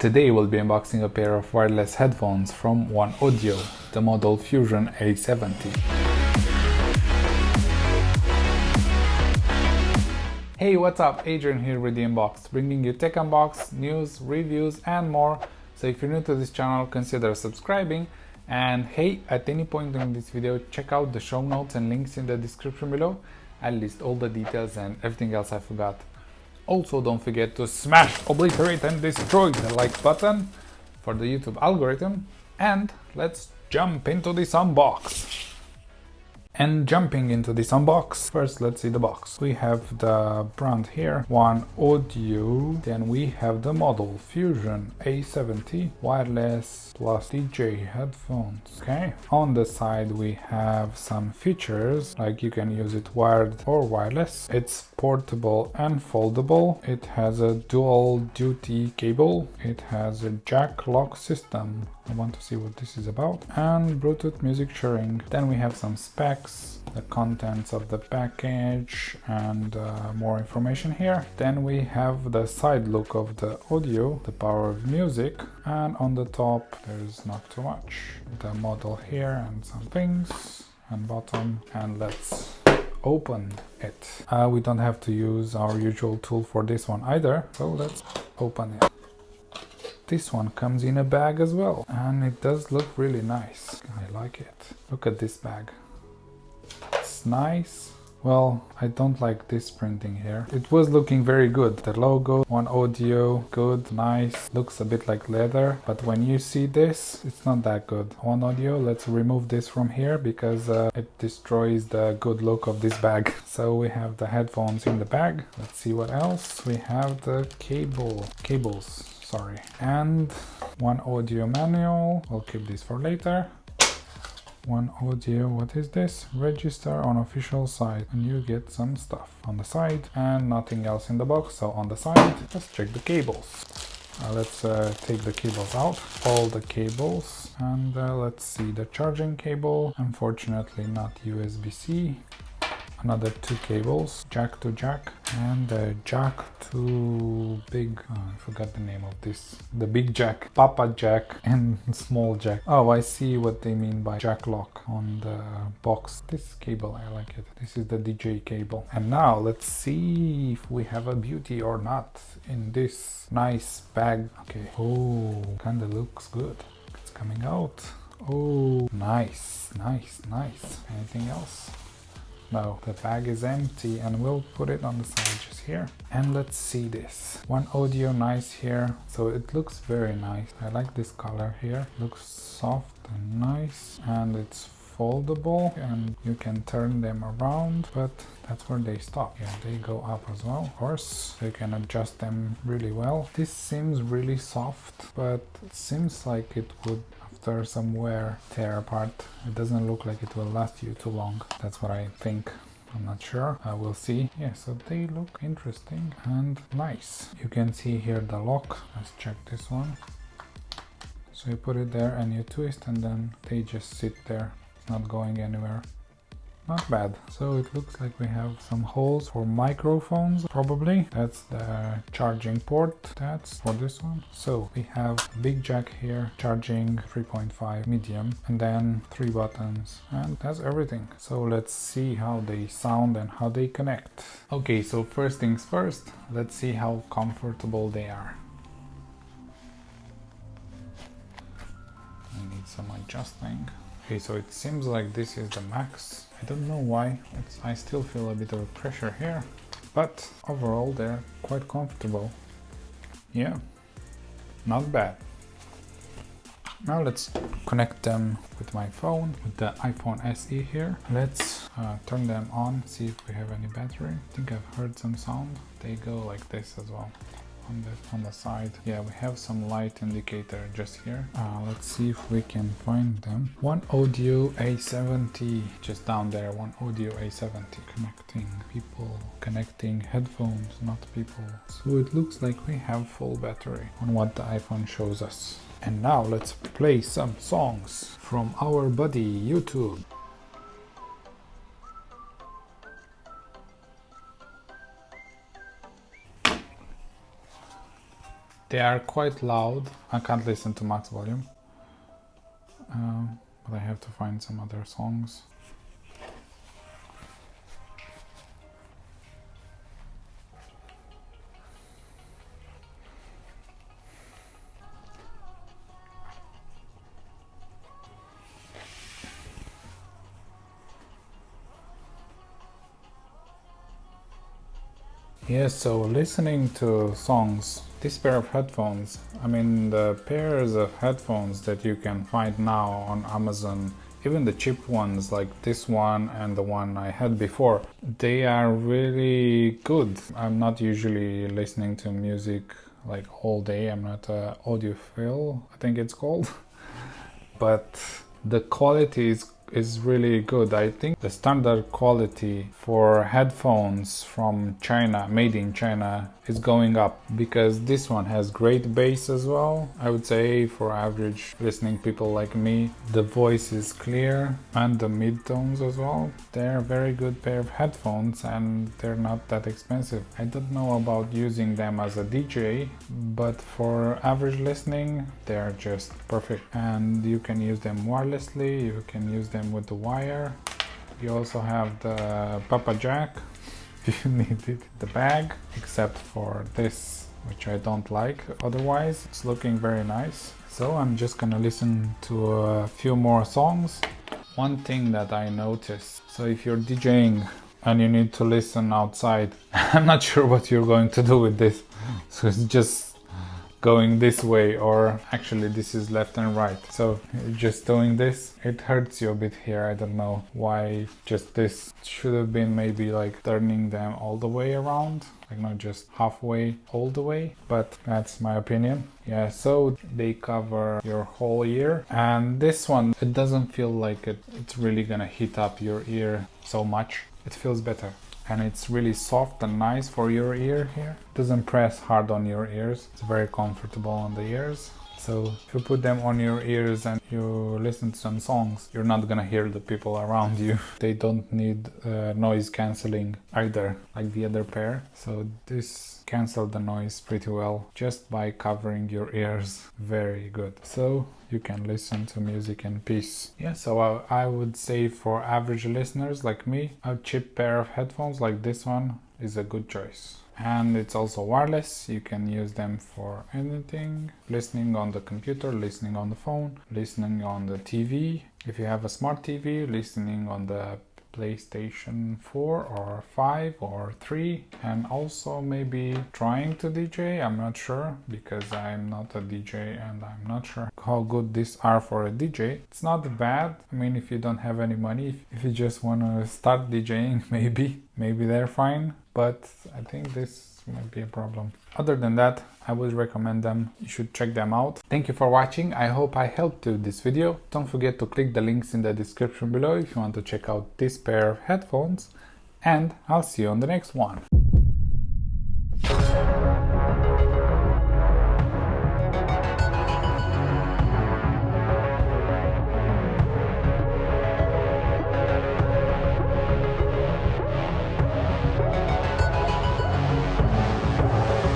Today we'll be unboxing a pair of wireless headphones from Odio, the model Fusion A70. Hey, what's up? Adrian here with the Unboxed, bringing you tech unbox, news, reviews and more. So if you're new to this channel, consider subscribing. And hey, at any point during this video, check out the show notes and links in the description below. I'll list all the details and everything else I forgot. Also, don't forget to smash, obliterate and destroy the like button for the YouTube algorithm. And let's jump into this unbox. And jumping into this unbox, first let's see the box. We have the brand here, Odio, then we have the model Fusion A70 wireless plus DJ headphones. Okay, on the side we have some features, like you can use it wired or wireless. It's portable and foldable. It has a dual duty cable. It has a jack lock system. I want to see what this is about. And Bluetooth music sharing. Then we have some specs, the contents of the package, and more information here. Then we have the side look of the audio, the power of music, and on the top there's not too much. The model here and some things, and bottom, and let's open it. We don't have to use our usual tool for this one either, so let's open it. This one comes in a bag as well, and it does look really nice. I like it. Look at this bag. It's nice. Well, I don't like this printing here. It was looking very good. The logo, Odio, good, nice. Looks a bit like leather, but when you see this, it's not that good. Odio, let's remove this from here because it destroys the good look of this bag. So we have the headphones in the bag. Let's see what else. We have the cables. And Odio manual. I'll keep this for later. Odio, what is this? Register on official site, and you get some stuff on the side and nothing else in the box. So on the side, let's check the cables. Let's take the cables out, all the cables, and let's see the charging cable. Unfortunately not USB-C. Another two cables, jack to jack, and jack to big, I forgot the name of this, the big jack, Papa jack and small jack. Oh, I see what they mean by jack lock on the box. This cable, I like it. This is the DJ cable. And now let's see if we have a beauty or not in this nice bag. Okay, oh, kinda looks good. It's coming out. Oh, nice. Anything else? No, the bag is empty, and we'll put it on the side just here. And let's see this. Odio, nice here. So it looks very nice. I like this color here. Looks soft and nice, and it's foldable, and you can turn them around, but that's where they stop. Yeah, they go up as well, of course. So you can adjust them really well. This seems really soft, but it seems like it would, after some wear, tear apart. It doesn't look like it will last you too long. That's what I think. I'm not sure. We'll see. Yeah, so they look interesting and nice. You can see here the lock. Let's check this one. So you put it there and you twist, and then they just sit there. It's not going anywhere. Not bad. So it looks like we have some holes for microphones, probably. That's the charging port. That's for this one. So we have big jack here, charging 3.5 medium, and then 3 buttons, and that's everything. So let's see how they sound and how they connect. Okay, so first things first, let's see how comfortable they are. I need some adjusting. Okay, so it seems like this is the max. I don't know why. I still feel a bit of pressure here, but overall they're quite comfortable. Yeah, not bad. Now let's connect them with my phone, with the iPhone SE here. Let's turn them on, see if we have any battery. I think I've heard some sound. They go like this as well. On the side, yeah, we have some light indicator just here. Let's see if we can find them. Odio A70, just down there. Odio A70, connecting people, connecting headphones, not people. So it looks like we have full battery on what the iPhone shows us. And now let's play some songs from our buddy YouTube. They are quite loud. I can't listen to max volume, but I have to find some other songs. Yes, so listening to songs, this pair of headphones, I mean the pairs of headphones that you can find now on Amazon, even the cheap ones like this one and the one I had before, they are really good. I'm not usually listening to music like all day. I'm not an audiophile, I think it's called. But the quality is really good. I think the standard quality for headphones from China, made in China, is going up because this one has great bass as well. I would say for average listening people like me, the voice is clear and the mid-tones as well. They're a very good pair of headphones and they're not that expensive. I don't know about using them as a DJ, but for average listening, they're just perfect. And you can use them wirelessly, you can use them with the wire. You also have the Papa Jack if you need it, the bag, except for this, which I don't like. Otherwise, it's looking very nice. So I'm just gonna listen to a few more songs. One thing that I noticed, so if you're DJing and you need to listen outside, I'm not sure what you're going to do with this. So it's just going this way, or actually this is left and right. So just doing this, it hurts you a bit here. I don't know why. Just this should have been maybe like turning them all the way around, like not just halfway all the way, but that's my opinion. Yeah, so they cover your whole ear, and this one, it doesn't feel like it's really gonna heat up your ear so much. It feels better. And it's really soft and nice for your ear here. It doesn't press hard on your ears. It's very comfortable on the ears. So if you put them on your ears and you listen to some songs, you're not gonna hear the people around you. They don't need noise cancelling either, like the other pair. So this cancels the noise pretty well just by covering your ears. Very good. So you can listen to music in peace. Yeah, so I would say for average listeners like me, a cheap pair of headphones like this one is a good choice. And it's also wireless. You can use them for anything. Listening on the computer, listening on the phone, listening on the TV. If you have a smart TV, listening on the PlayStation 4 or 5 or 3, and also maybe trying to DJ. I'm not sure because I'm not a DJ and I'm not sure how good these are for a DJ. It's not bad. I mean, if you don't have any money, if you just want to start DJing, maybe they're fine, but I think this might be a problem. Other than that, I would recommend them. You should check them out. Thank you for watching. I hope I helped you with this video. Don't forget to click the links in the description below if you want to check out this pair of headphones, and I'll see you on the next one.